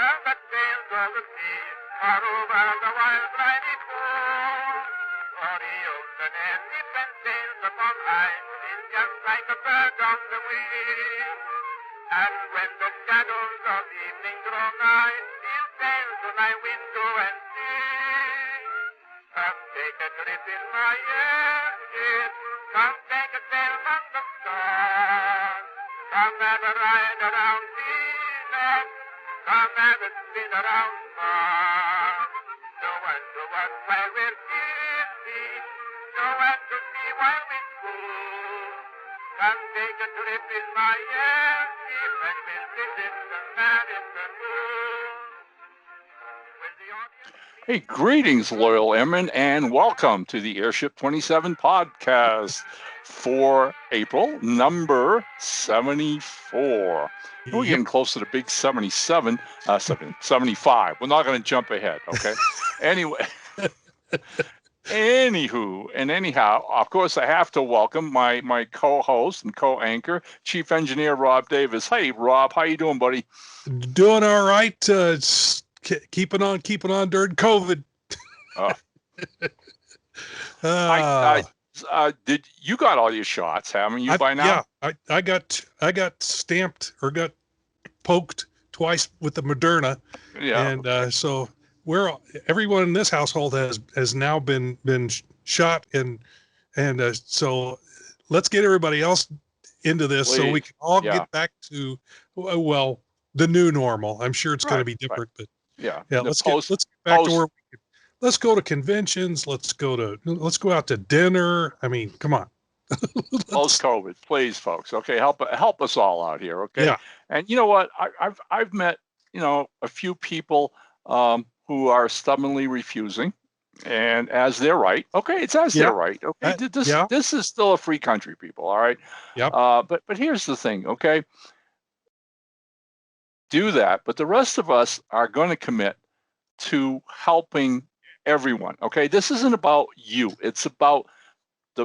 the sails of the sea are over the wild briny pool. For the ocean and different sails upon high is just like a bird on the wing. And when the shadows of evening draw nigh, he'll sail to my window and sing. Come take a trip in my airship. Come take a sail among the stars. Come have a ride around Venus. Come have a spin around Mars. No one to watch while we're busy. No one to see while we school. Come take a trip in my airship and we'll visit the man in the moon. Will the audience... Hey, greetings, loyal airmen, and welcome to the Airship 27 podcast for April, number 74. We're getting close to the big 75. We're not going to jump ahead, okay? Anyway, anywho, and anyhow, of course, I have to welcome my co-host and co-anchor, Chief Engineer Rob Davis. Hey, Rob, how you doing, buddy? Doing all right. Keeping on during COVID. Did you got all your shots? Haven't you by now? Yeah, I got stamped or got poked twice with the Moderna. Yeah, and so everyone in this household has now been shot, and so let's get everybody else into this. Please. So we can all get back to the new normal. I'm sure it's going to be different, but let's get back to where let's go to conventions. Let's go out to dinner. I mean, come on. Post-COVID, please, folks. Okay, help us all out here. Okay. Yeah. And you know what? I've met a few people who are stubbornly refusing, and as their right. Okay, it's as their right. Okay, this is still a free country, people. All right. Yep. But here's the thing. Okay. Do that, but the rest of us are going to commit to helping everyone. Okay, this isn't about you. It's about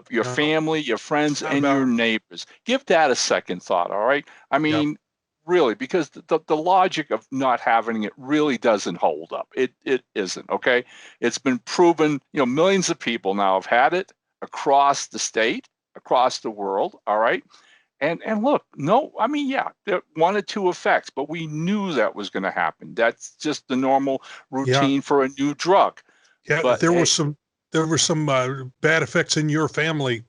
your family, your friends, and your neighbors. Give that a second thought. All right. I mean, really, because the logic of not having it really doesn't hold up. It isn't. Okay, it's been proven. Millions of people now have had it across the state, across the world. All right. And look, there are one or two effects, but we knew that was going to happen. That's just the normal routine for a new drug. Yeah, but there were some bad effects in your family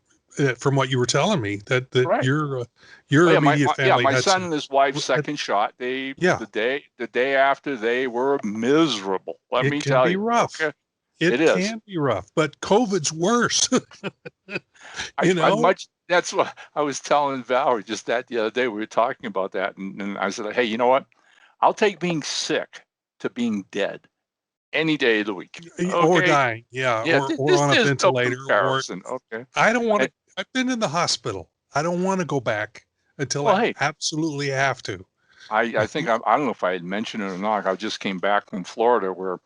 from what you were telling me. That right. your immediate family. My son and his wife's second shot. The day after, they were miserable. Let me tell you, it can be rough. Okay? It can be rough, but COVID's worse. That's what I was telling Valerie just that the other day. We were talking about that, and I said, hey, you know what? I'll take being sick to being dead any day of the week. Okay? Or dying, or on a ventilator. Okay. I don't want to. I've been in the hospital. I don't want to go back until I absolutely have to. I think I don't know if I had mentioned it or not. I just came back from Florida where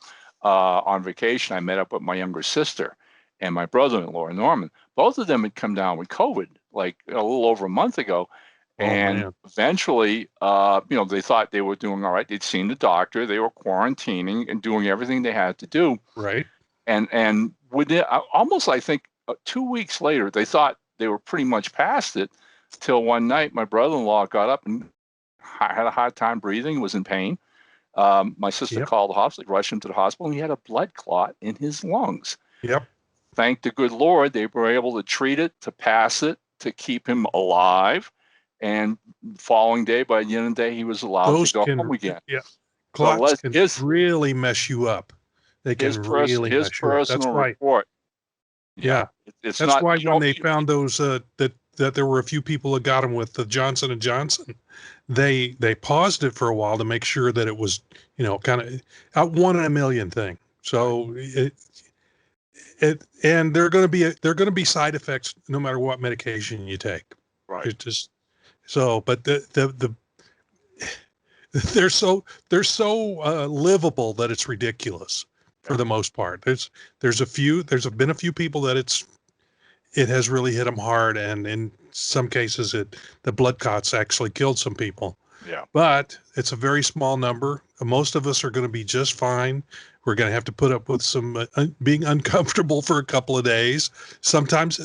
on vacation I met up with my younger sister and my brother-in-law, Norman. Both of them had come down with COVID like a little over a month ago. And eventually, they thought they were doing all right. They'd seen the doctor. They were quarantining and doing everything they had to do. Right. And within almost, I think, 2 weeks later, they thought they were pretty much past it till one night my brother-in-law got up and had a hard time breathing, was in pain. My sister called the hospital, rushed him to the hospital, and he had a blood clot in his lungs. Yep. Thank the good Lord, they were able to treat it, to pass it, to keep him alive. And the following day, by the end of the day, he was allowed to go home again. Yeah, clots can really mess you up. They can really mess you up. That's report. Yeah, it's that's why when they found those that there were a few people that got them with the Johnson & Johnson, they paused it for a while to make sure that it was kind of a 1 in a million thing. So and they're going to be side effects no matter what medication you take. Right. It's just so, but they're so livable that it's ridiculous for the most part. There's been a few people that it has really hit them hard, and in some cases the blood clots actually killed some people. Yeah. But it's a very small number. Most of us are going to be just fine. We're going to have to put up with some being uncomfortable for a couple of days, sometimes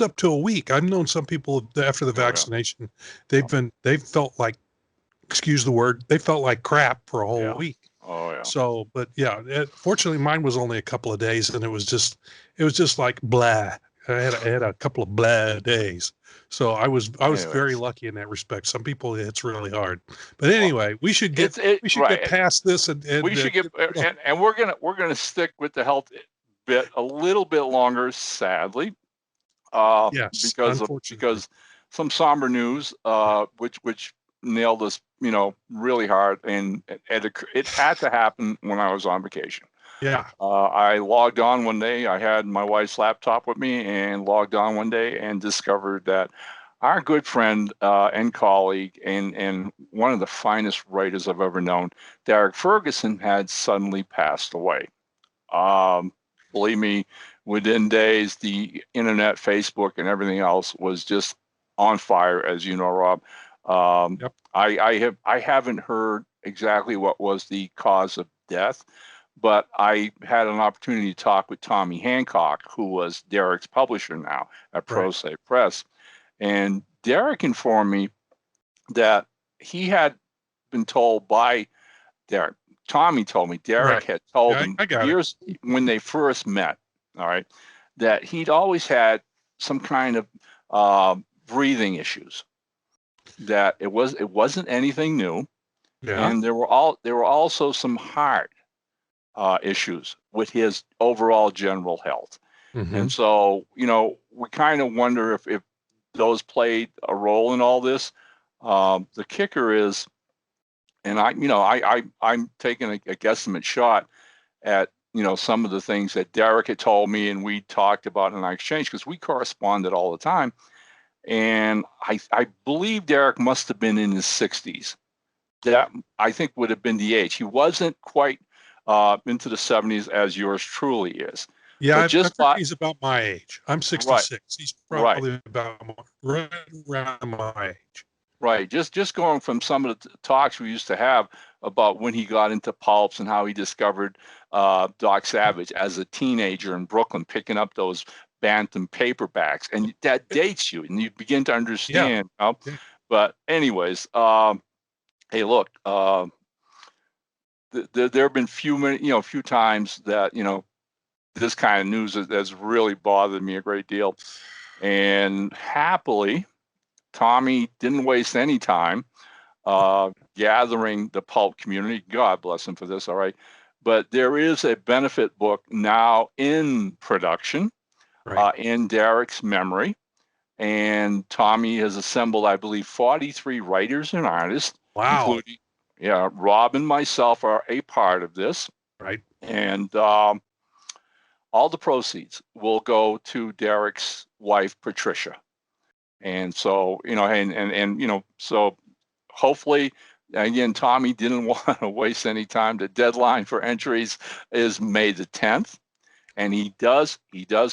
up to a week. I've known some people after the vaccination, they've felt like, excuse the word, they felt like crap for a whole week. Oh yeah. So, but yeah, fortunately mine was only a couple of days, and it was just like blah. I had a couple of blah days. So I was very lucky in that respect. Some people it's really hard. But anyway, we should get past this and we should get and we're gonna stick with the health bit a little bit longer, sadly. Yes, because some somber news, which nailed us, really hard, and it had to happen when I was on vacation. Yeah. I logged on one day. I had my wife's laptop with me and logged on one day and discovered that our good friend and colleague and one of the finest writers I've ever known, Derrick Ferguson, had suddenly passed away. Believe me, within days, the internet, Facebook, and everything else was just on fire, as you know, Rob. Yep. I haven't heard exactly what was the cause of death, but I had an opportunity to talk with Tommy Hancock, who was Derrick's publisher now at Pro Se Press. And Derrick informed me that he had been told by Derrick. Tommy told me Derrick had told him years when they first met, all right, that he'd always had some kind of breathing issues. That it wasn't anything new, and there were also some heart issues with his overall general health. Mm-hmm. And so, we kind of wonder if those played a role in all this. The kicker is, and I'm taking a guesstimate shot at, some of the things that Derrick had told me and we talked about in our exchange, because we corresponded all the time. And I believe Derrick must have been in his 60s. That, I think, would have been the age. He wasn't quite into the 70s as yours truly is. Yeah, I think he's about my age. I'm 66. Right. He's probably about right around my age. Right. Just going from some of the talks we used to have about when he got into pulps and how he discovered Doc Savage as a teenager in Brooklyn, picking up those Bantam paperbacks, and that dates you, and you begin to understand. Yeah. But anyways, hey, look, there have been few times that this kind of news has really bothered me a great deal, and happily, Tommy didn't waste any time gathering the pulp community. God bless him for this. All right, but there is a benefit book now in production. In Derrick's memory, and Tommy has assembled, I believe, 43 writers and artists, including, Rob and myself are a part of this. Right. And all the proceeds will go to Derrick's wife, Patricia. And so, so hopefully, again, Tommy didn't want to waste any time. The deadline for entries is May the 10th. And he does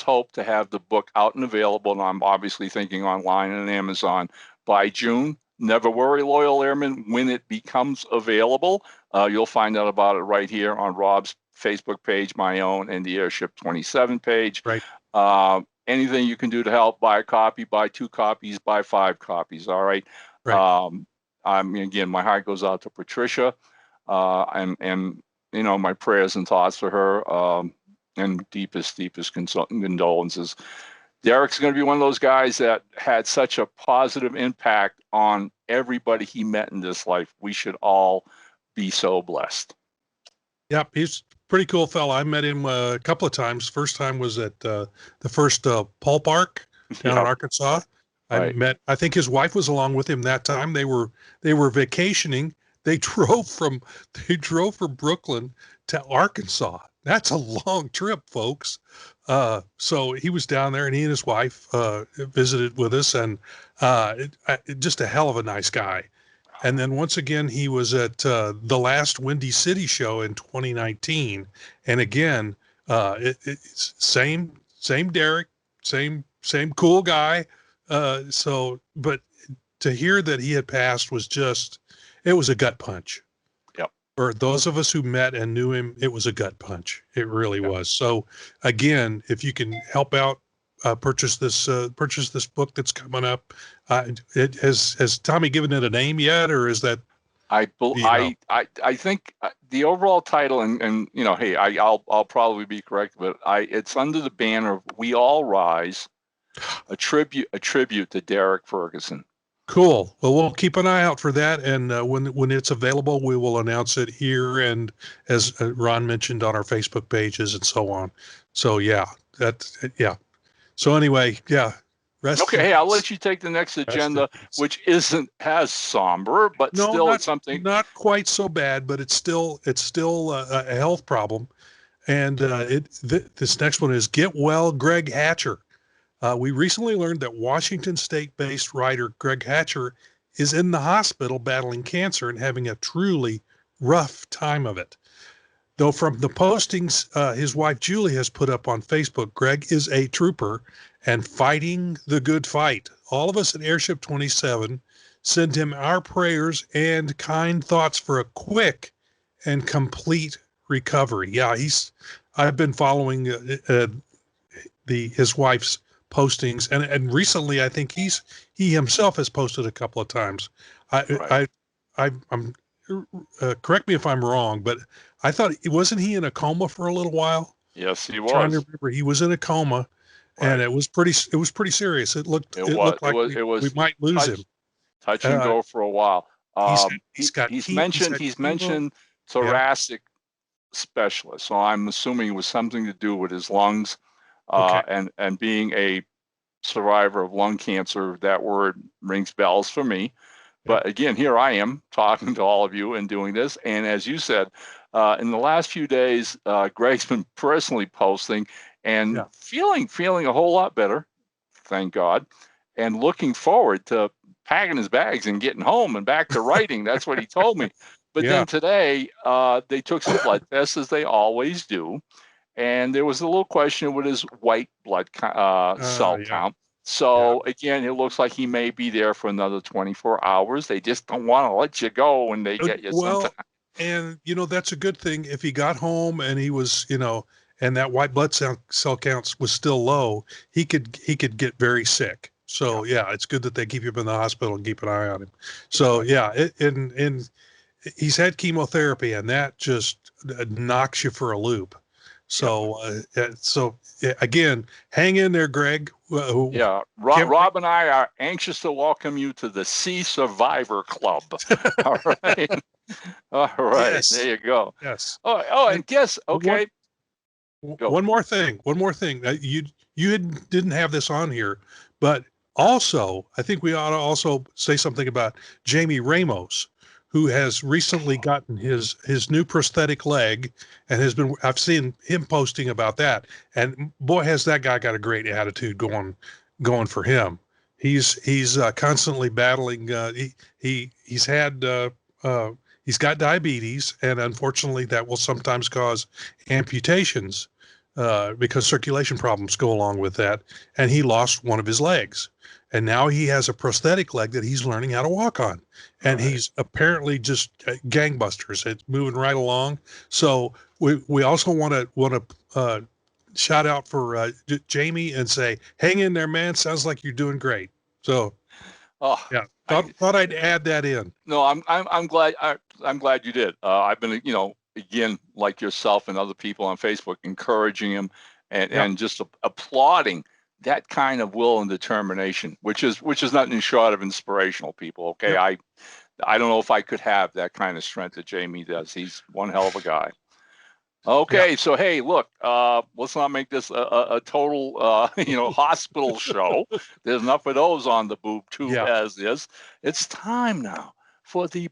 hope to have the book out and available, and I'm obviously thinking online and Amazon, by June. Never worry, loyal airmen, when it becomes available. You'll find out about it right here on Rob's Facebook page, my own, and the Airship 27 page. Right. Anything you can do to help, buy a copy, buy 2 copies, buy 5 copies, all right? Again, my heart goes out to Patricia, and my prayers and thoughts for her. And deepest condolences. Derrick's going to be one of those guys that had such a positive impact on everybody he met in this life. We should all be so blessed. Yep, he's a pretty cool fella. I met him a couple of times. First time was at the first Pulp Arc down in Arkansas. I think his wife was along with him that time. They were vacationing. They drove from Brooklyn to Arkansas. That's a long trip, folks. So he was down there, and he and his wife visited with us, and just a hell of a nice guy. And then once again, he was at the last Windy City show in 2019, and again, it's same Derrick, same cool guy. But to hear that he had passed was just, it was a gut punch. Yep. For those of us who met and knew him, it was a gut punch. It really was. So again, if you can help out, purchase this book that's coming up. It has Tommy given it a name yet, or is that? I think the overall title, and hey, I'll probably be correct, but it's under the banner of "We All Rise," a tribute to Derrick Ferguson. Cool. Well, we'll keep an eye out for that, and when it's available, we will announce it here, and as Ron mentioned, on our Facebook pages and so on. So yeah. So anyway, yeah. Okay, hey, I'll let you take the next agenda, which isn't as somber, but still it's something. Not quite so bad, but it's still a health problem. And this next one is Get Well, Greg Hatcher. We recently learned that Washington State-based writer Greg Hatcher is in the hospital battling cancer and having a truly rough time of it. Though from the postings his wife Julie has put up on Facebook, Greg is a trooper and fighting the good fight. All of us at Airship 27 send him our prayers and kind thoughts for a quick and complete recovery. Yeah, I've been following his wife's postings, and recently I think he himself has posted a couple of times. I'm correct me if I'm wrong, but I thought, wasn't he in a coma for a little while? Yes, he was. I'm trying to remember, he was in a coma, and it was pretty serious. It looked like we might lose him. Touch and go for a while. He's mentioned thoracic specialist, so I'm assuming it was something to do with his lungs, and being a survivor of lung cancer. That word rings bells for me. But again, here I am talking to all of you and doing this. And as you said, in the last few days, Greg's been personally posting and feeling a whole lot better, thank God, and looking forward to packing his bags and getting home and back to writing. That's what he told me. But then today, they took some blood tests, as they always do. And there was a little question with his white blood cell count. So again, it looks like he may be there for another 24 hours. They just don't want to let you go when they get you sometime. And that's a good thing. If he got home and he was, and that white blood cell counts was still low, he could get very sick. So it's good that they keep him in the hospital and keep an eye on him. So and he's had chemotherapy, and that just knocks you for a loop. So, again, hang in there, Greg. Rob and I are anxious to welcome you to the Sea Survivor Club. All right. Yes. There you go. Yes. Oh, and guess, okay. One more thing. You didn't have this on here, but also, I think we ought to also say something about Jamie Ramos, who has recently gotten his new prosthetic leg, and I've seen him posting about that. And boy, has that guy got a great attitude going for him. He's constantly battling. He's got diabetes, and unfortunately that will sometimes cause amputations, because circulation problems go along with that. And he lost one of his legs. And now he has a prosthetic leg that he's learning how to walk on. And he's apparently just gangbusters. It's moving right along. So we also want to shout out for Jamie and say, hang in there, man. Sounds like you're doing great. So, thought I'd add that in. No, I'm glad. I'm glad you did. I've been, again, like yourself and other people on Facebook, encouraging him and just applauding that kind of will and determination, which is nothing short of inspirational, people. Okay. Yep. I don't know if I could have that kind of strength that Jamie does. He's one hell of a guy. Okay. So, hey, look, let's not make this a total, hospital show. There's enough of those on the boob tube as is. It's time now for the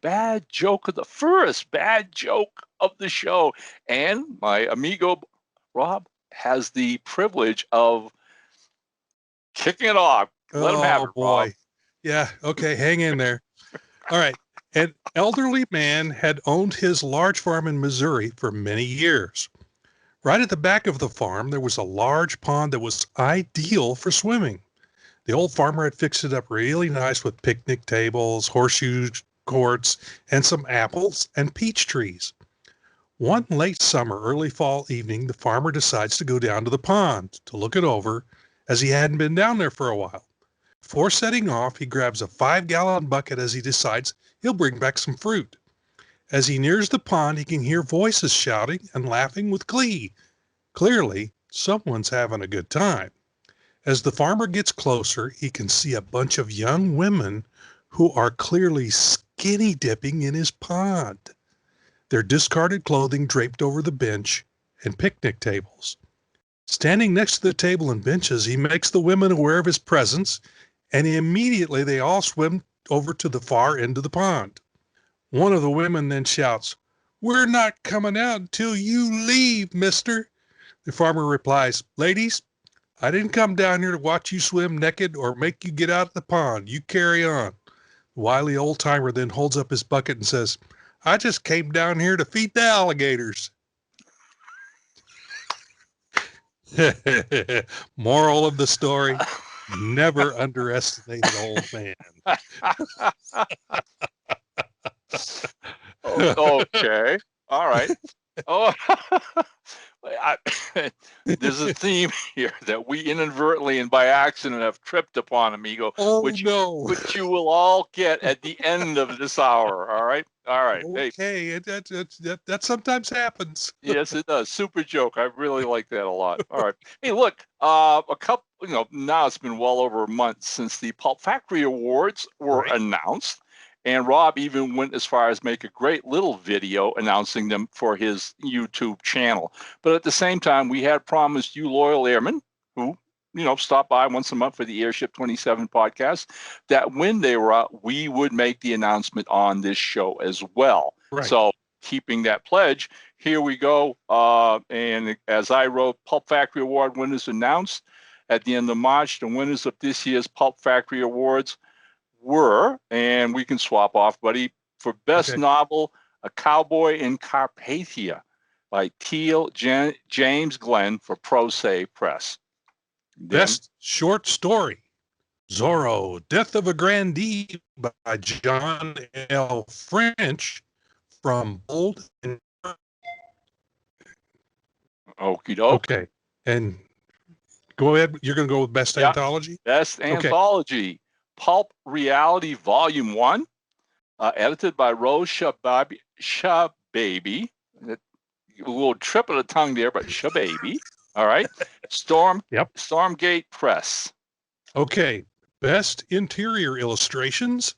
first bad joke of the show. And my amigo Rob has the privilege of kicking it off. Let him have it, boy. Rob. Yeah. Okay. Hang in there. All right. An elderly man had owned his large farm in Missouri for many years. Right at the back of the farm, there was a large pond that was ideal for swimming. The old farmer had fixed it up really nice with picnic tables, horseshoe gourds, and some apples and peach trees. One late summer, early fall evening, the farmer decides to go down to the pond to look it over, as he hadn't been down there for a while. Before setting off, he grabs a 5-gallon bucket as he decides he'll bring back some fruit. As he nears the pond, he can hear voices shouting and laughing with glee. Clearly, someone's having a good time. As the farmer gets closer, he can see a bunch of young women who are clearly skinny dipping in his pond. Their discarded clothing draped over the bench and picnic tables. Standing next to the table and benches, he makes the women aware of his presence, and immediately they all swim over to the far end of the pond. One of the women then shouts, "We're not coming out until you leave, mister." The farmer replies, "Ladies, I didn't come down here to watch you swim naked or make you get out of the pond. You carry on." The wily old-timer then holds up his bucket and says, "I just came down here to feed the alligators." Moral of the story, never underestimate an old man. Okay. All right. Oh, there's a theme here that we inadvertently and by accident have tripped upon, amigo, which you will all get at the end of this hour. All right. All right. Okay. That sometimes happens. Yes, it does. Super joke. I really like that a lot. All right. Hey, look, now it's been well over a month since the Pulp Factory Awards were announced. And Rob even went as far as make a great little video announcing them for his YouTube channel. But at the same time, we had promised you loyal airmen who, stop by once a month for the Airship 27 podcast, that when they were out, we would make the announcement on this show as well. Right. So keeping that pledge, here we go. And as I wrote, Pulp Factory Award winners announced at the end of March. The winners of this year's Pulp Factory Awards were, and we can swap off, buddy, for Best Novel, A Cowboy in Carpathia by James Glenn for Pro Se Press. Best Short Story, Zorro, Death of a Grandee by John L. French from Bold and... Okie doke. Okay. And go ahead. You're going to go with Best Anthology? Best Anthology. Pulp Reality Volume 1, edited by Rose Shababy. A little trip of the tongue there, but Shababy. All right. Stormgate Press. Okay. Best Interior Illustrations,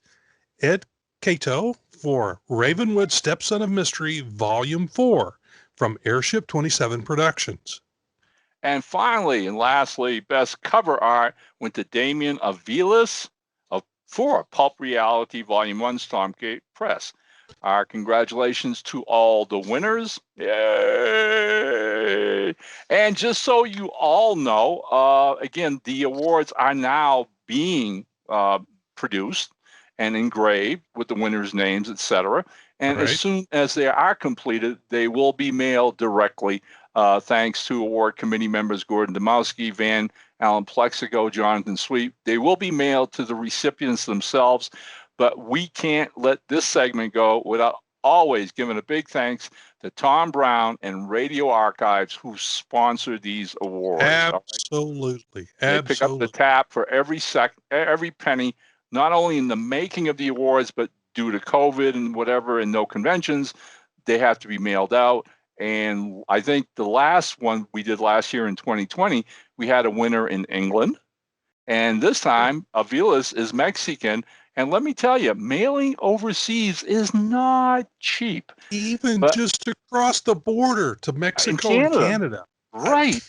Ed Cato for Ravenwood Stepson of Mystery, Volume 4 from Airship 27 Productions. And finally, and lastly, Best Cover Art went to Damien Aviles for Pulp Reality Volume 1, Stormgate Press. Our congratulations to all the winners. Yay! And just so you all know, again, the awards are now being produced and engraved with the winners' names, etc. And as soon as they are completed, they will be mailed directly, thanks to award committee members Gordon Demowski, Van Alan Plexico, Jonathan Sweet. They will be mailed to the recipients themselves, but we can't let this segment go without always giving a big thanks to Tom Brown and Radio Archives who sponsored these awards. Absolutely. They pick up the tab for every penny, not only in the making of the awards, but due to COVID and whatever and no conventions, they have to be mailed out. And I think the last one we did last year in 2020, we had a winner in England. And this time, Aviles is Mexican. And let me tell you, mailing overseas is not cheap. Even just across the border to Mexico and Canada. Right.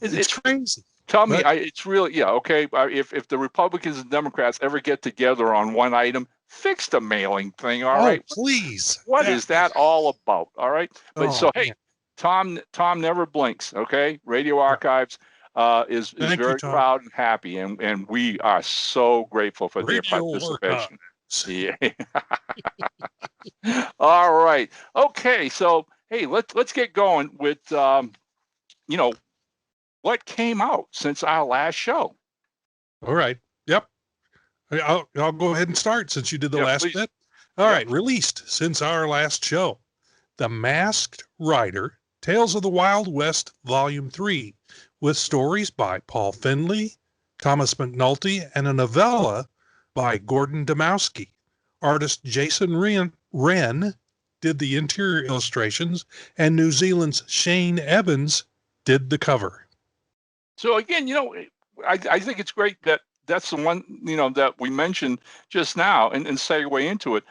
It's crazy. Tell me, it's really, okay. If the Republicans and Democrats ever get together on one item, fix the mailing thing, all right? Please. What is that all about, all right? But hey, Tom never blinks, okay? Radio Archives is very proud and happy, and we are so grateful for their participation. Yeah. All right. Okay, so, hey, let's get going with, what came out since our last show. All right. Yep. I'll go ahead and start since you did the last bit. All right, released since our last show. The Masked Rider, Tales of the Wild West, Volume 3, with stories by Paul Finley, Thomas McNulty, and a novella by Gordon Dmowski. Artist Jason Wren did the interior illustrations, and New Zealand's Shane Evans did the cover. So again, I think it's great that that's the one, that we mentioned just now and segue into it.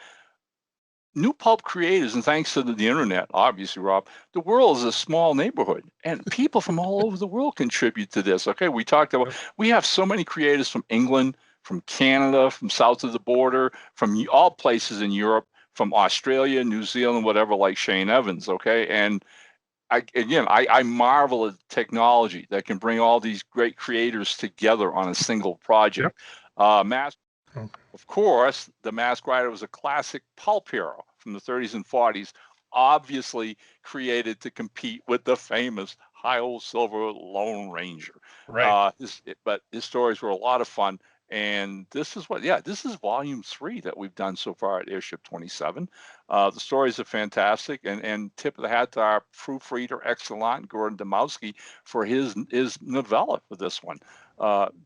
New pulp creators, and thanks to the internet, obviously, Rob, the world is a small neighborhood, and people from all over the world contribute to this. Okay, we talked about, we have so many creators from England, from Canada, from south of the border, from all places in Europe, from Australia, New Zealand, whatever, like Shane Evans. Okay, and I marvel at technology that can bring all these great creators together on a single project. Of course, the Masked Rider was a classic pulp hero from the 30s and 40s, obviously created to compete with the famous High Silver Lone Ranger. Right. But his stories were a lot of fun. And this is this is volume 3 that we've done so far at Airship 27. The stories are fantastic, and tip of the hat to our proofreader excellent, Gordon Dmowski, for his novella for this one.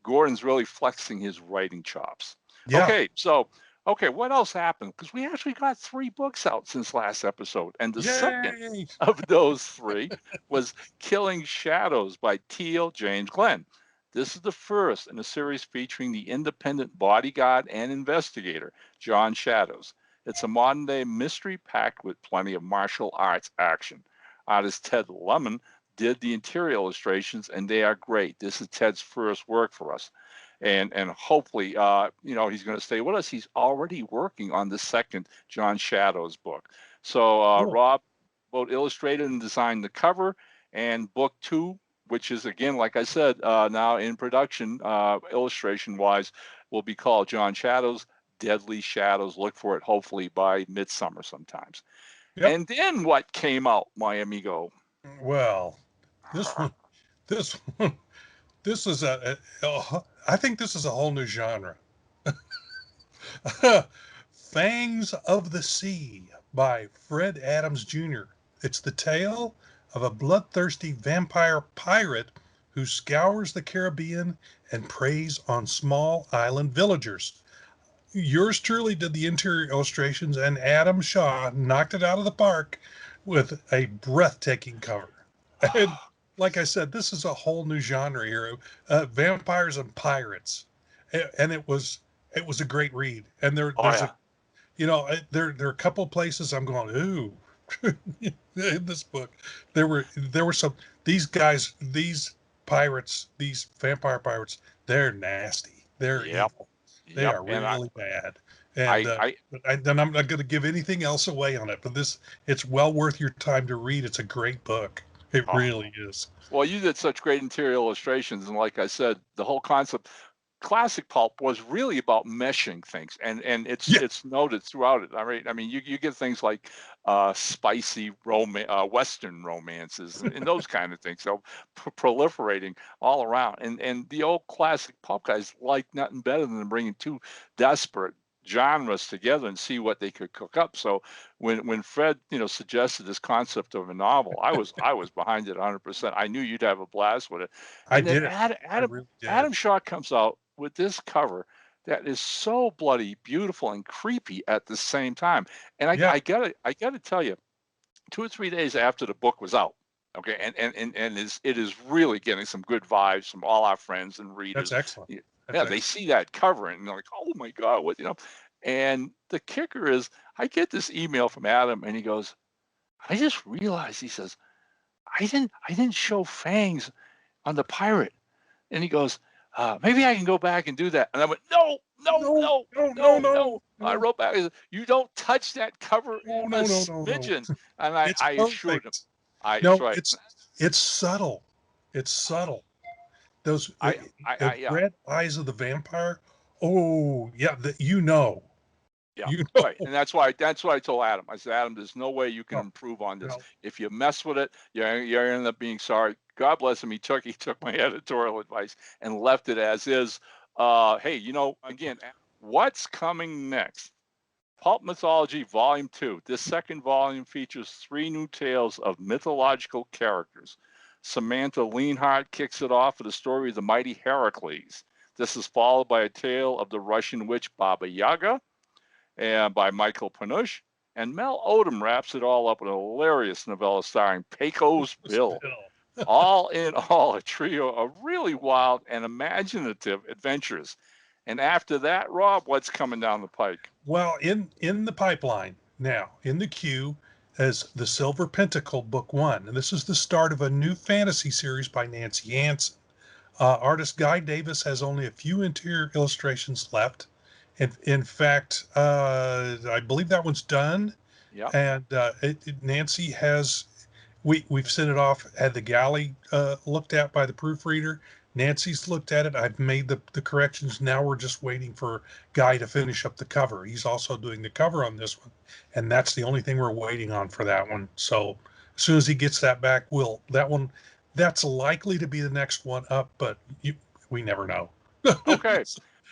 Gordon's really flexing his writing chops. Yeah. Okay, what else happened? Because we actually got 3 books out since last episode, and the second of those 3 was Killing Shadows by Teal James Glenn. This is the first in a series featuring the independent bodyguard and investigator, John Shadows. It's a modern-day mystery packed with plenty of martial arts action. Artist Ted Lemon did the interior illustrations, and they are great. This is Ted's first work for us. And hopefully, he's going to stay with us. He's already working on the second John Shadows book. So Rob both illustrated and designed the cover, and book 2, which is, again, like I said, now in production, illustration-wise, will be called John Shadows, Deadly Shadows. Look for it, hopefully, by midsummer sometimes. Yep. And then what came out, my amigo? Well, this is I think this is a whole new genre. Fangs of the Sea by Fred Adams Jr. It's the tale of a bloodthirsty vampire pirate who scours the Caribbean and preys on small island villagers. Yours truly did the interior illustrations, and Adam Shaw knocked it out of the park with a breathtaking cover. And like I said, this is a whole new genre here, vampires and pirates, and it was a great read. And there are a couple of places I'm going, ooh, in this book, there were some, these guys, these pirates, these vampire pirates, they're nasty, they're evil, they are really bad. And I'm not going to give anything else away on it, but it's well worth your time to read. It's a great book. It really is. Well, you did such great interior illustrations, and like I said, the whole concept, classic pulp, was really about meshing things, and it's noted throughout it. I mean, you get things like spicy Western romances and those kind of things, so proliferating all around. And the old classic pulp guys like nothing better than bringing 2 desperate genres together and see what they could cook up. So when Fred suggested this concept of a novel, I was behind it 100%. I knew you'd have a blast with it. And then Adam Shaw comes out with this cover that is so bloody beautiful and creepy at the same time. And I gotta tell you, 2 or 3 days after the book was out, okay, and it is really getting some good vibes from all our friends and readers. That's excellent. They see that cover and they're like, oh my God, what, and the kicker is, I get this email from Adam and he goes, I just realized, he says, I didn't show fangs on the pirate. And he goes, maybe I can go back and do that. And I went, no. I wrote back, you don't touch that cover in a smidgen. And I assured him. It's subtle. It's subtle. Those red eyes of the vampire. Oh yeah, Yeah, right. And that's why I told Adam. I said, Adam, there's no way you can improve on this. If you mess with it, you're end up being sorry. God bless him. He took my editorial advice and left it as is. Hey, again, what's coming next? Pulp Mythology Volume 2. This second volume features 3 new tales of mythological characters. Samantha Leanhart kicks it off with a story of the mighty Heracles. This is followed by a tale of the Russian witch Baba Yaga, and by Michael Panush. And Mel Odom wraps it all up with a hilarious novella starring Pecos Bill. All in all, a trio of really wild and imaginative adventures. And after that, Rob, what's coming down the pike? Well, in the pipeline now, in the queue, as the Silver Pentacle Book 1. And this is the start of a new fantasy series by Nancy Hansen. Artist Guy Davis has only a few interior illustrations left. In fact, I believe that one's done. Yeah. And Nancy has, we've sent it off, had the galley looked at by the proofreader. Nancy's looked at it. I've made the corrections. Now we're just waiting for Guy to finish up the cover. He's also doing the cover on this one. And that's the only thing we're waiting on for that one. So as soon as he gets that back, that's likely to be the next one up, but we never know. Okay.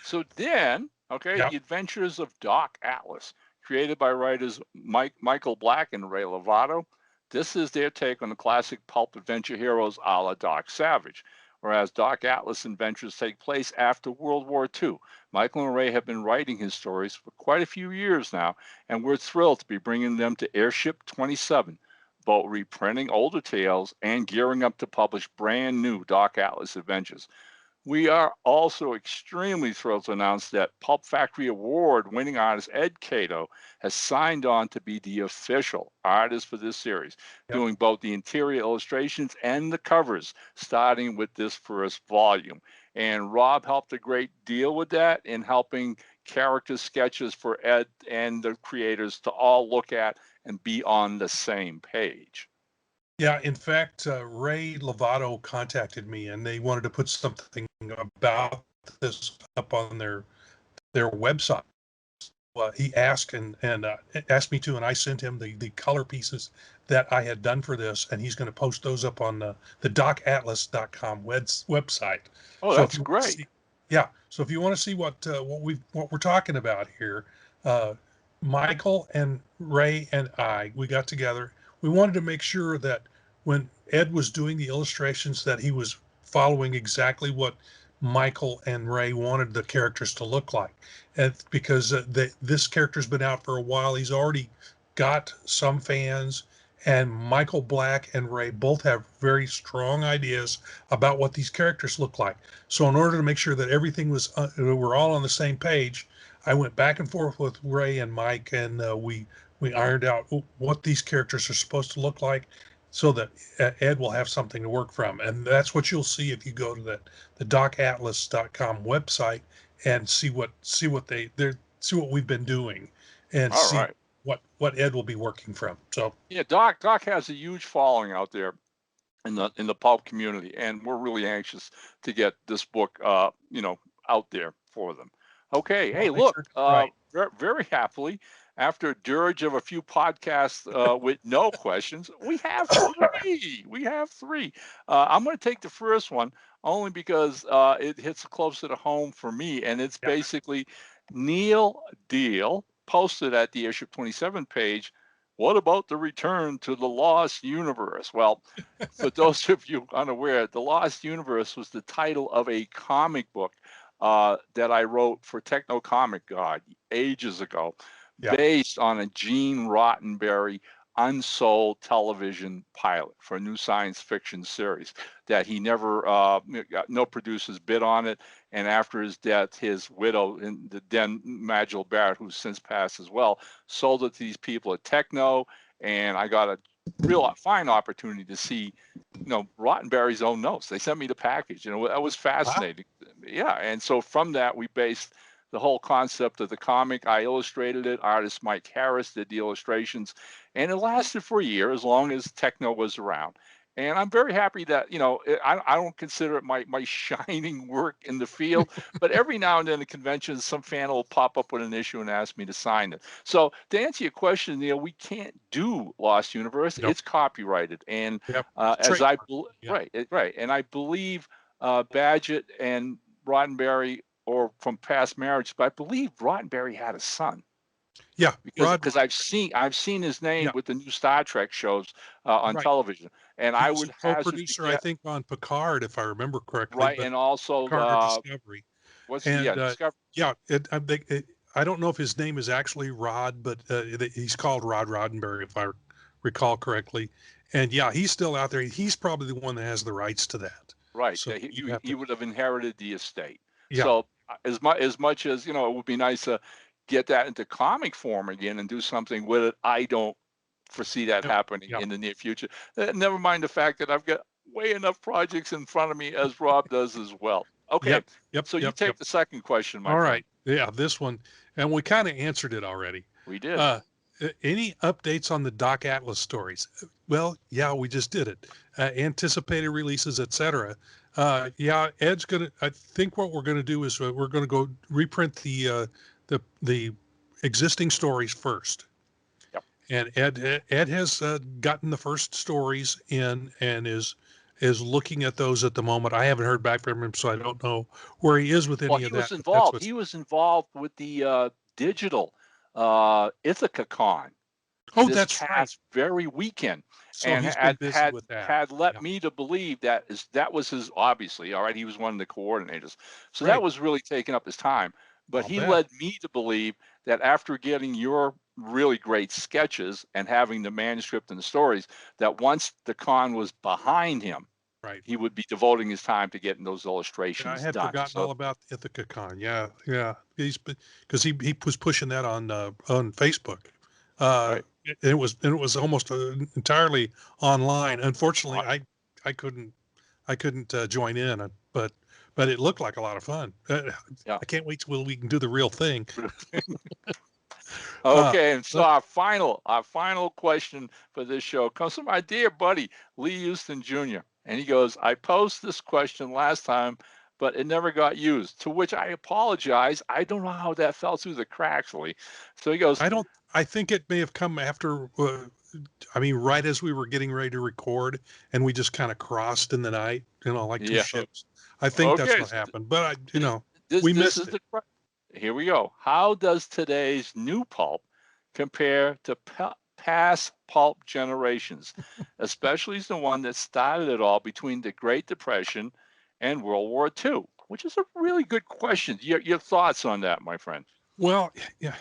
So then, Yep. The Adventures of Doc Atlas, created by writers Michael Black and Ray Lovato. This is their take on the classic pulp adventure heroes a la Doc Savage, whereas Doc Atlas adventures take place after World War II. Michael and Ray have been writing his stories for quite a few years now, and we're thrilled to be bringing them to Airship 27, both reprinting older tales and gearing up to publish brand new Doc Atlas adventures. We are also extremely thrilled to announce that Pulp Factory Award winning artist Ed Cato has signed on to be the official artist for this series, doing both the interior illustrations and the covers, starting with this first volume. And Rob helped a great deal with that in helping character sketches for Ed and the creators to all look at and be on the same page. Yeah, in fact, Ray Lovato contacted me, and they wanted to put something about this up on their website. He asked and asked me to, and I sent him the color pieces that I had done for this, and he's going to post those up on the docatlas.com website. Oh, so that's great. So if you want to see what we're talking about here, Michael and Ray and we got together. We wanted to make sure that when Ed was doing the illustrations that he was following exactly what Michael and Ray wanted the characters to look like. And because this character's been out for a while, he's already got some fans, and Michael Black and Ray both have very strong ideas about what these characters look like. So in order to make sure that everything was, we're all on the same page, I went back and forth with Ray and Mike, and we ironed out what these characters are supposed to look like, so that Ed will have something to work from. And that's what you'll see if you go to the docatlas.com website and see what we've been doing, and All see right. what Ed will be working from. So yeah, Doc has a huge following out there in the pulp community, and we're really anxious to get this book out there for them. Okay, hey, look, right. very happily, after a dirge of a few podcasts with no questions, we have three. We have three. I'm going to take the first one only because it hits closer to home for me, and it's basically Neil Deal posted at the Airship 27 page. What about the return to the Lost Universe? Well, for those of you unaware, the Lost Universe was the title of a comic book that I wrote for Techno Comic God ages ago, based on a Gene Roddenberry unsold television pilot for a new science fiction series that he never got no producers bid on it. And after his death, his widow, the then Magil Barrett, who's since passed as well, sold it to these people at Techno. And I got a real fine opportunity to see, Roddenberry's own notes. They sent me the package. That was fascinating. Wow. Yeah. And so from that, we based the whole concept of the comic. I illustrated it. Artist Mike Harris did the illustrations, and it lasted for a year, as long as Techno was around. And I'm very happy that, I don't consider it my shining work in the field, but every now and then at conventions, some fan will pop up with an issue and ask me to sign it. So to answer your question, we can't do Lost Universe. Nope. It's copyrighted. And right. And I believe Badgett and Roddenberry, or from past marriage, but I believe Roddenberry had a son. Yeah, because I've seen his name Yeah. with the new Star Trek shows on Right. television, and He I was would a hazard co-producer, to I get think, on Picard, if I remember correctly, right, but and also Picard or Discovery. And Discovery. yeah, I don't know if his name is actually Rod, but he's called Rod Roddenberry, if I recall correctly. And yeah, he's still out there. He's probably the one that has the rights to that. Right, So that you have he to, would have inherited the estate. yeah, So as much as it would be nice to get that into comic form again and do something with it. I don't foresee that yep, happening yep, in the near future. Never mind the fact that I've got way enough projects in front of me as Rob does as well. Okay, yep, yep, so you yep, yep. take the second question, my All friend. right. Yeah, this one, and we kind of answered it already. We did. Uh, any updates on the Doc Atlas stories? Well, yeah, we just did it. Anticipated releases, etc. Yeah, Ed's gonna. I think what we're gonna do is we're gonna go reprint the existing stories first. Yep. And Ed has gotten the first stories in and is looking at those at the moment. I haven't heard back from him, so I don't know where he is with Well, any he of was that. But that's involved. what's. He was involved with the digital Ithaca Con Oh, this that's right. past very weekend, So and he's been had busy had with that. had let Yeah. me to believe that was his, obviously, all right, he was one of the coordinators, so that Right. was really taking up his time. But I'll he bet. led me to believe that after getting your really great sketches and having the manuscript and the stories, that once the con was behind him, Right. he would be devoting his time to getting those Yeah, I illustrations had done. forgotten all So about Ithaca Con. Yeah, yeah. Because he was pushing that on Facebook. right. It was almost entirely online. Unfortunately, Uh, I couldn't join in, but it looked like a lot of fun. yeah. I can't wait till we can do the real thing. Uh, Okay, and so let, our final question for this show comes from my dear buddy Lee Houston Jr. And he goes, "I posed this question last time, but it never got used." To which I apologize. I don't know how that fell through the cracks, Lee. So he goes, I don't. I think it may have come after. I mean, right as we were getting ready to record, and we just kind of crossed in the night, like two "Yeah, ships. I think that's okay. what happened. But Th- This we this missed is it. here we go. How does today's new pulp compare to past pulp generations, especially the one that started it all between the Great Depression and World War II? Which is a really good question. Your thoughts on that, my friend? Well, yeah,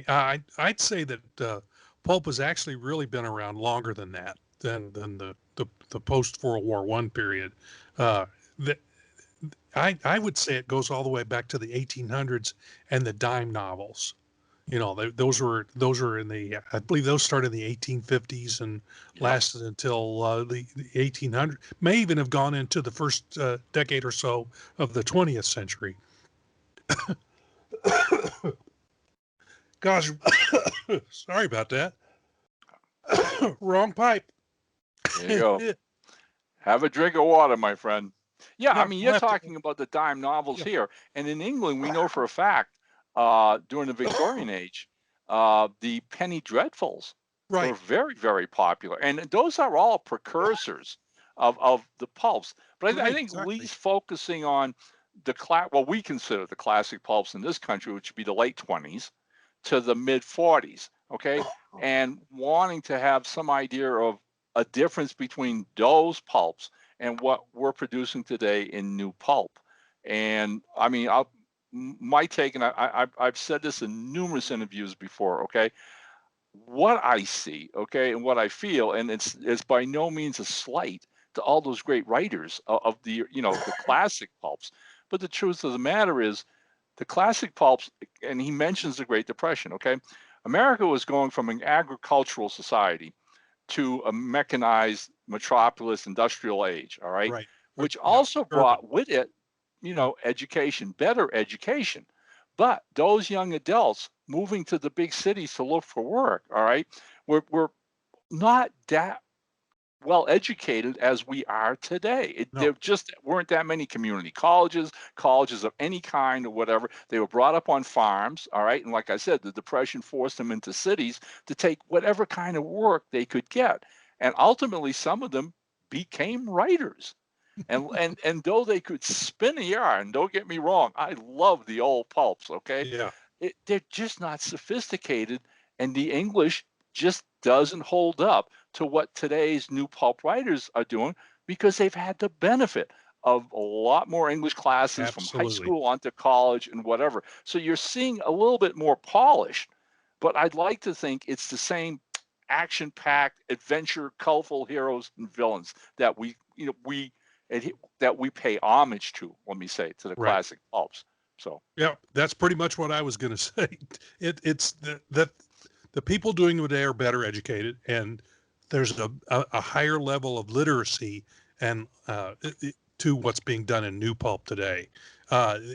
I'd say that pulp has actually really been around longer than that, than the post World War I period. That I would say it goes all the way back to the 1800s and the dime novels. Those were in the, I believe those started in the 1850s and Yep. lasted until the 1800s. May even have gone into the first decade or so of the 20th century. Gosh, sorry about that. Wrong pipe. There you go. Have a drink of water, my friend. Yeah, I Yeah, mean, I'll you're have to. talking about the dime novels Yeah, here, and in England, we know for a fact during the Victorian age, the penny dreadfuls were right. very, very popular, and those are all precursors of the pulps. But I Right. think Exactly. Lee's focusing on what we consider the classic pulps in this country, which would be the late 20s to the mid 40s. Okay, and wanting to have some idea of a difference between those pulps and what we're producing today in new pulp. And I mean, my take, and I've said this in numerous interviews before. Okay, what I see, okay, and what I feel, and it's by no means a slight to all those great writers of the the classic pulps. But the truth of the matter is, the classic pulps, and he mentions the Great Depression. Okay, America was going from an agricultural society to a mechanized metropolis industrial age, all right, Right. which Yeah. also Urban. brought with it, Yeah. education, better education. But those young adults moving to the big cities to look for work, all right, were not that well educated as we are today. There No. just weren't that many community colleges of any kind or whatever. They were brought up on farms, all right. And like I said, the Depression forced them into cities to take whatever kind of work they could get. And ultimately, some of them became writers. And though they could spin a yarn, don't get me wrong, I love the old pulps, okay? Yeah. They're just not sophisticated and the English just doesn't hold up to what today's new pulp writers are doing, because they've had the benefit of a lot more English classes from high Absolutely. school onto college and whatever. So you're seeing a little bit more polished, but I'd like to think it's the same action-packed adventure, colorful heroes and villains that we pay homage to, let me say, to the Right. classic pulps. So yeah, that's pretty much what I was going to say. It's that the people doing it today are better educated, and there's a higher level of literacy and to what's being done in new pulp today.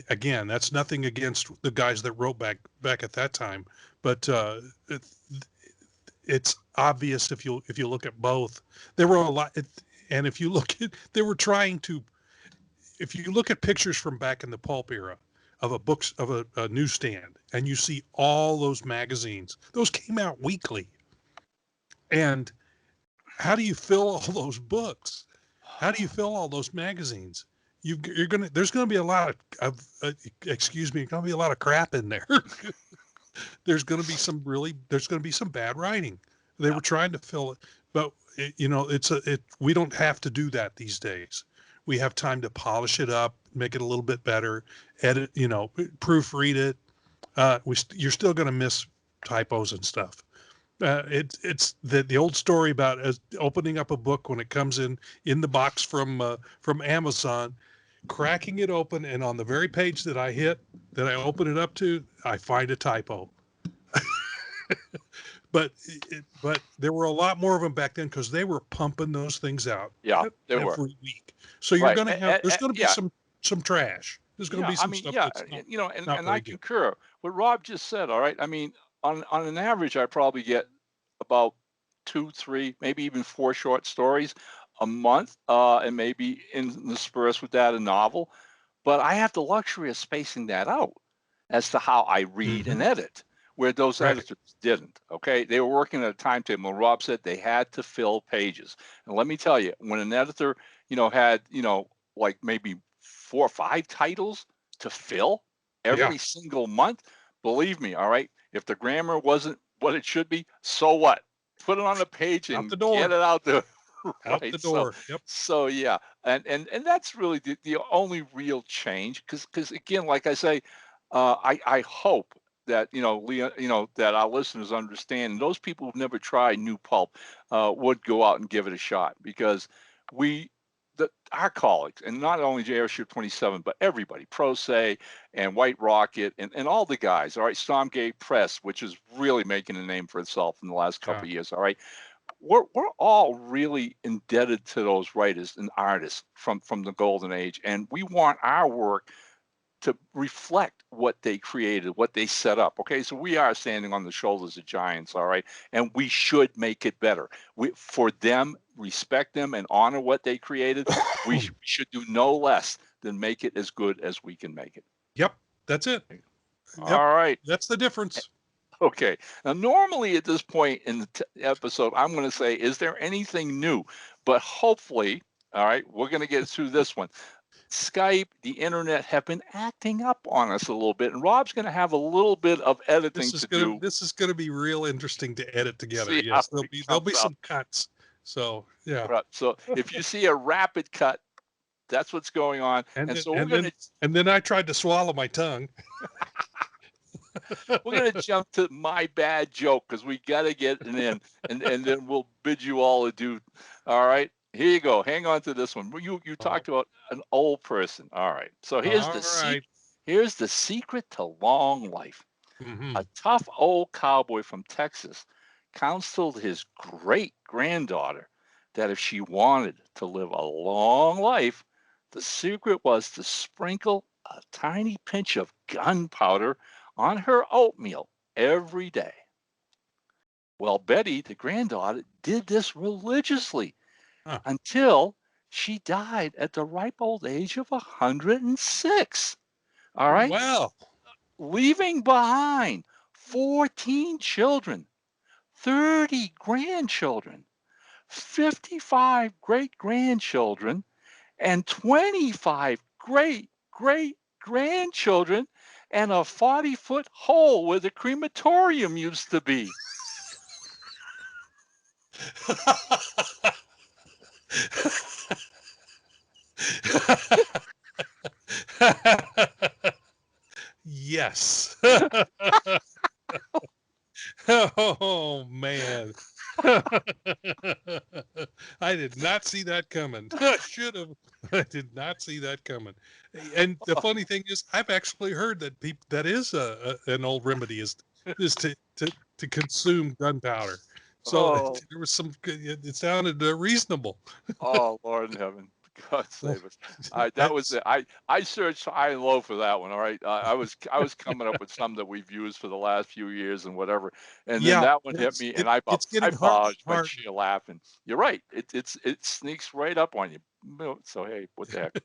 Again, that's nothing against the guys that wrote back at that time, but it's obvious if you look at both. There were a lot, and if you look at, they were trying to. If you look at pictures from back in the pulp era of a newsstand, and you see all those magazines, those came out weekly. And how do you fill all those books? How do you fill all those magazines? There's gonna be a lot excuse me, gonna be a lot of crap in there. There's gonna be some bad writing. They were trying to fill it, but we don't have to do that these days. We have time to polish it up, make it a little bit better, edit, proofread it. You're still going to miss typos and stuff. It's the old story about opening up a book when it comes in the box from Amazon, cracking it open, and on the very page that I open it up to, I find a typo. But there were a lot more of them back then because they were pumping those things out every week. So you're going to have there's going to be some trash. There's going to be some stuff that's not and I concur what Rob just said. All right, I mean, on an average, I probably get about 2, 3, maybe even 4 short stories a month, and maybe interspersed with that a novel. But I have the luxury of spacing that out as to how I read and edit, where those editors didn't. Okay, they were working at a timetable. And Rob said they had to fill pages. And let me tell you, when an editor, had, like maybe 4 or 5 titles to fill every single month, believe me, all right, if the grammar wasn't what it should be, so what? Put it on the page and get it out the out the door. So yeah, and that's really the only real change, because again, like I say, I hope that that our listeners understand, and those people who've never tried new pulp would go out and give it a shot, because our colleagues, and not only Airship 27, but everybody, Pro Se and White Rocket, and all the guys, all right, Stormgate Press, which is really making a name for itself in the last couple of years, all right, we're all really indebted to those writers and artists from the golden age, and we want our work to reflect what they created, what they set up. Okay, so we are standing on the shoulders of giants, all right, and we should make it better. For them, respect them and honor what they created. We should do no less than make it as good as we can make it. Yep, that's it. All right, that's the difference. Okay, now normally at this point in the episode, I'm going to say, is there anything new? But hopefully, all right, we're going to get through this one. Skype, the internet have been acting up on us a little bit, and Rob's going to have a little bit of editing to do. This is going to be real interesting to edit together. Yes, there'll be some cuts. So yeah. Right. So if you see a rapid cut, that's what's going on. And then I tried to swallow my tongue. We're going to jump to my bad joke, because we got to get it in, and then we'll bid you all adieu. All right. Here you go. Hang on to this one. You talked about an old person. All right. So here's the secret to long life. Mm-hmm. A tough old cowboy from Texas counseled his great-granddaughter that if she wanted to live a long life, the secret was to sprinkle a tiny pinch of gunpowder on her oatmeal every day. Well, Betty, the granddaughter, did this religiously until she died at the ripe old age of 106. All right. Wow. Leaving behind 14 children, 30 grandchildren, 55 great-grandchildren, and 25 great-great-grandchildren, and a 40-foot hole where the crematorium used to be. Yes. Oh man. I did not see that coming. I should have. I did not see that coming. And the funny thing is, I've actually heard that that is an old remedy is to consume gunpowder. So there was some. It sounded reasonable. Oh, Lord in heaven. God save us. That was it. I searched high and low for that one. All right. I was coming up with some that we've used for the last few years and whatever. And then Yeah, that one hit me and it's I getting paused by hard. sheer laughing. You're right. It sneaks right up on you. So hey, what the heck?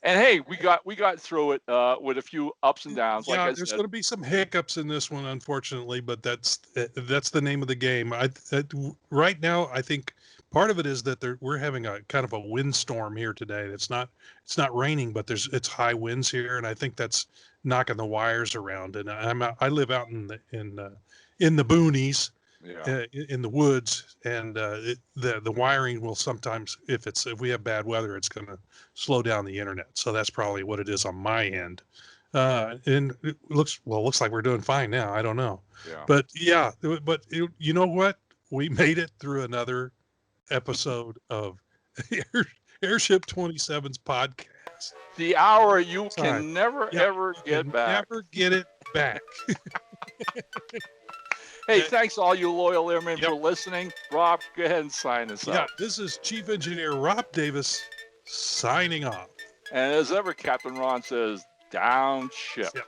And hey, we got through it with a few ups and downs. Like Yeah, I there's said, going to be some hiccups in this one, unfortunately, but that's the name of the game. Right now, I think part of it is that we're having a kind of a windstorm here today. It's not raining, but it's high winds here, and I think that's knocking the wires around. And I live out in the boonies, yeah. in the woods, and the wiring will sometimes, if we have bad weather, it's going to slow down the internet. So that's probably what it is on my end. And it looks like we're doing fine now. I don't know, Yeah. but yeah, you know what? We made it through another episode of Airship 27's podcast. The hour you Sorry. can never Yeah, ever you get can back. never get it back. Hey, thanks all you loyal airmen Yep. for listening. Rob, go ahead and sign us Yeah, out. this is Chief Engineer Rob Davis signing off. And as ever, Captain Ron says, down ship. Yep.